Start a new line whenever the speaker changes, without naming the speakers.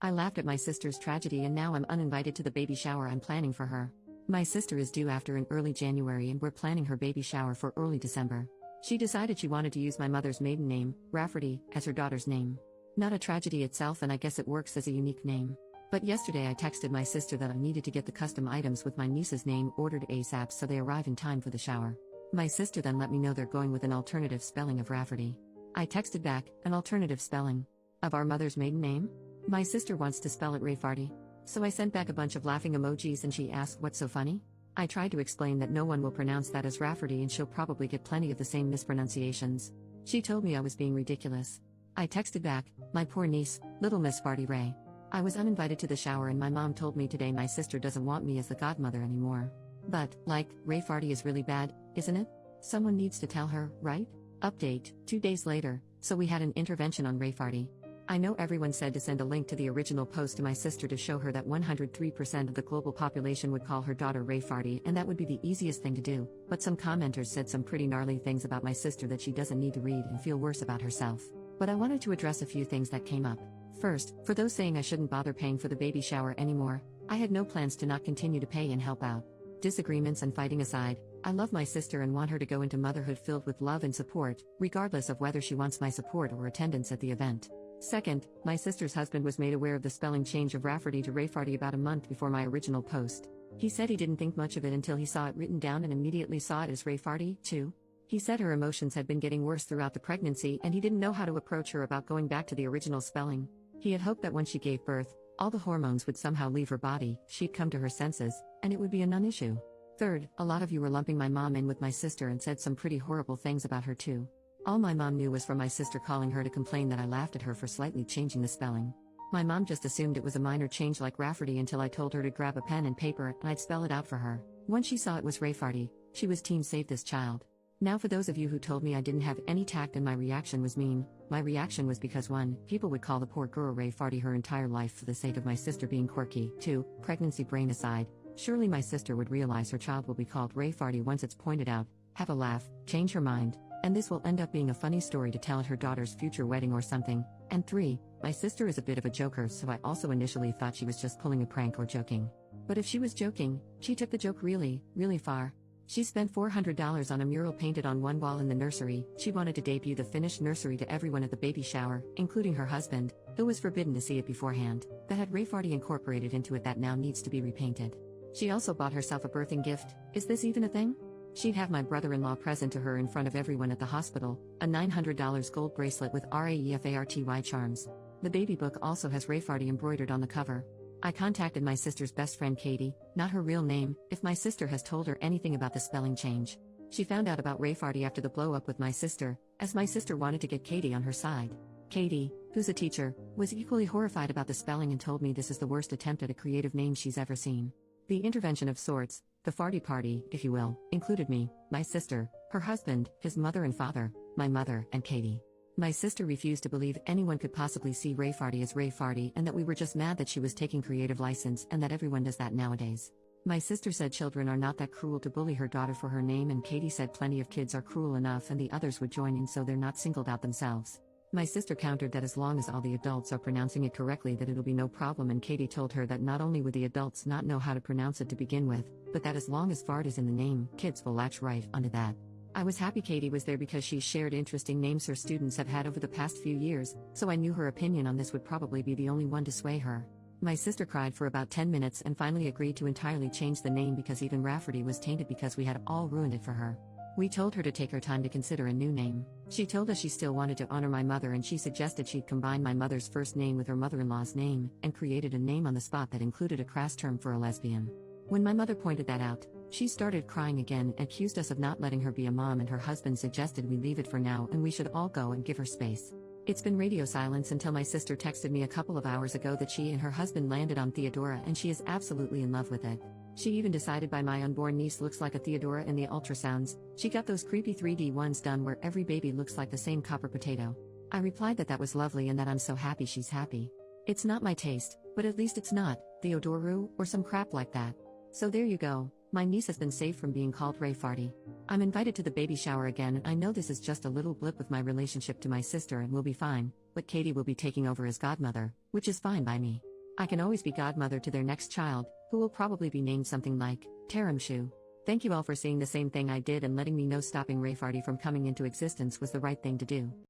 I laughed at my sister's tragedy and now I'm uninvited to the baby shower I'm planning for her. My sister is due after in early January and we're planning her baby shower for early December. She decided she wanted to use my mother's maiden name, Rafferty, as her daughter's name. Not a tragedy itself, and I guess it works as a unique name. But yesterday I texted my sister that I needed to get the custom items with my niece's name ordered ASAP so they arrive in time for the shower. My sister then let me know they're going with an alternative spelling of Rafferty. I texted back, an alternative spelling of our mother's maiden name? My sister wants to spell it Rayfarty. So I sent back a bunch of laughing emojis and she asked what's so funny? I tried to explain that no one will pronounce that as Rafferty and she'll probably get plenty of the same mispronunciations. She told me I was being ridiculous. I texted back, my poor niece, little Miss Farty Ray. I was uninvited to the shower and my mom told me today my sister doesn't want me as the godmother anymore. But, Ray Farty is really bad, isn't it? Someone needs to tell her, right? Update, 2 days later, so we had an intervention on Ray Farty. I know everyone said to send a link to the original post to my sister to show her that 103% of the global population would call her daughter Ray Farty and that would be the easiest thing to do, but some commenters said some pretty gnarly things about my sister that she doesn't need to read and feel worse about herself. But I wanted to address a few things that came up. First, for those saying I shouldn't bother paying for the baby shower anymore, I had no plans to not continue to pay and help out. Disagreements and fighting aside, I love my sister and want her to go into motherhood filled with love and support, regardless of whether she wants my support or attendance at the event. Second, my sister's husband was made aware of the spelling change of Rafferty to Rayfarty about a month before my original post. He said he didn't think much of it until he saw it written down and immediately saw it as Rayfarty, too. He said her emotions had been getting worse throughout the pregnancy and he didn't know how to approach her about going back to the original spelling. He had hoped that when she gave birth, all the hormones would somehow leave her body, she'd come to her senses, and it would be a non-issue. Third, a lot of you were lumping my mom in with my sister and said some pretty horrible things about her too. All my mom knew was from my sister calling her to complain that I laughed at her for slightly changing the spelling. My mom just assumed it was a minor change like Rafferty until I told her to grab a pen and paper and I'd spell it out for her. Once she saw it was Rayfarty, she was team save this child. Now for those of you who told me I didn't have any tact and my reaction was mean, my reaction was because 1, people would call the poor girl Rayfarty her entire life for the sake of my sister being quirky. 2, pregnancy brain aside, surely my sister would realize her child will be called Rayfarty once it's pointed out, have a laugh, change her mind, and this will end up being a funny story to tell at her daughter's future wedding or something. And 3, my sister is a bit of a joker, so I also initially thought she was just pulling a prank or joking. But if she was joking, she took the joke really, really far. She spent $400 on a mural painted on one wall in the nursery. She wanted to debut the finished nursery to everyone at the baby shower, including her husband, who was forbidden to see it beforehand, that had Rayfarty incorporated into it that now needs to be repainted. She also bought herself a birthing gift. Is this even a thing? She'd have my brother-in-law present to her in front of everyone at the hospital, a $900 gold bracelet with RAEFARTY charms. The baby book also has Rayfarty embroidered on the cover. I contacted my sister's best friend Katie, not her real name, if my sister has told her anything about the spelling change. She found out about Rayfarty after the blow-up with my sister, as my sister wanted to get Katie on her side. Katie, who's a teacher, was equally horrified about the spelling and told me this is the worst attempt at a creative name she's ever seen. The intervention of sorts, the farty party, if you will, included me, my sister, her husband, his mother and father, my mother, and Katie. My sister refused to believe anyone could possibly see Rayfarty as Rayfarty and that we were just mad that she was taking creative license and that everyone does that nowadays. My sister said children are not that cruel to bully her daughter for her name, and Katie said plenty of kids are cruel enough and the others would join in so they're not singled out themselves. My sister countered that as long as all the adults are pronouncing it correctly that it'll be no problem, and Katie told her that not only would the adults not know how to pronounce it to begin with, but that as long as fart is in the name, kids will latch right onto that. I was happy Katie was there because she shared interesting names her students have had over the past few years, so I knew her opinion on this would probably be the only one to sway her. My sister cried for about 10 minutes and finally agreed to entirely change the name because even Rafferty was tainted because we had all ruined it for her. We told her to take her time to consider a new name. She told us she still wanted to honor my mother and she suggested she'd combine my mother's first name with her mother-in-law's name, and created a name on the spot that included a crass term for a lesbian. When my mother pointed that out, she started crying again and accused us of not letting her be a mom, and her husband suggested we leave it for now and we should all go and give her space. It's been radio silence until my sister texted me a couple of hours ago that she and her husband landed on Theodora and she is absolutely in love with it. She even decided by my unborn niece looks like a Theodora in the ultrasounds. She got those creepy 3D ones done where every baby looks like the same copper potato. I replied that was lovely and that I'm so happy she's happy. It's not my taste, but at least it's not Theodoru or some crap like that. So there you go. My niece has been saved from being called Rayfarty. I'm invited to the baby shower again, and I know this is just a little blip with my relationship to my sister and we'll be fine, but Katie will be taking over as godmother, which is fine by me. I can always be godmother to their next child, who will probably be named something like Taramshu. Thank you all for seeing the same thing I did and letting me know stopping Rayfarty from coming into existence was the right thing to do.